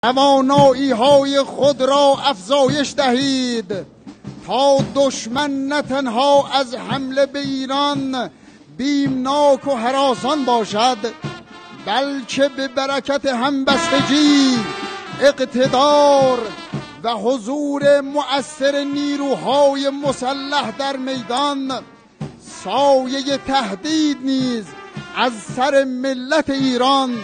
توانایی های خود را افزایش دهید تا دشمن نه تنها از حمله به ایران بیمناک و هراسان باشد، بلکه به برکت همبستگی، اقتدار و حضور مؤثر نیروهای مسلح در میدان سایه تهدید نیز از سر ملت ایران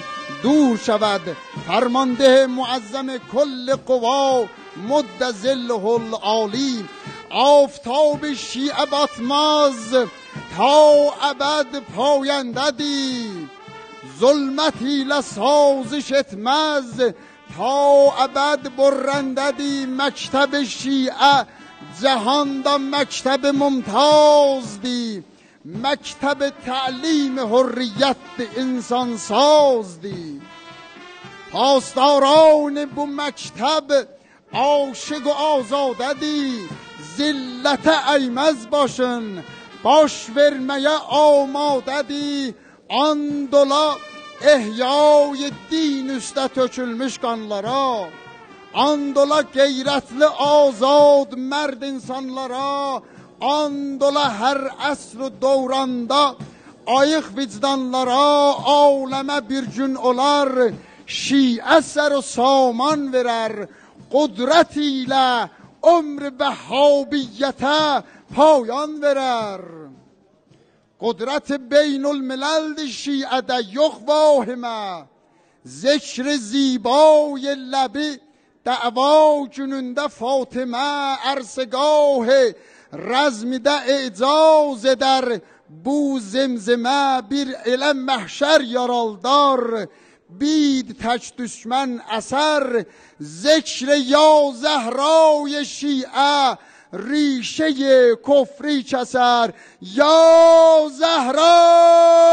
دور شود. فرمانده معظم کل قوا مد ظله العالی. آفتاب شیعه بطماز تا ابد پاینده دی، ظلمتی لسازش اتمز تا ابد برنده دی. مکتب شیعه جهان دا مکتب ممتاز دی، مکتب تعلیم حریت انسان ساز دی. پاسداران بو مکتب عاشق و آزاده دی، ذلت ایمز باشن باش vermeye آماده دی. Andola ehyay din üstə tökülmüş qanlara, andola qeyrətli azad mərd insanlara, andola hər əsr dövranda ayıq vicdanlara. Aləmə bir gün olar şiə sər و saman verər, qudrət ilə ömr vəhhabiyyətə payan verər. قدرت بین الملل شیعه ده یک واهمه، ذکر زیبای لبی دعوا جنونده فاطمه. عرصگاه رزمیده اعجاز در بو زمزمه، bir elə محشر yaraldar بید تک düşmən اثر. ذکر یا زهرای شیعه ریشه کفری کسر. یا زهرا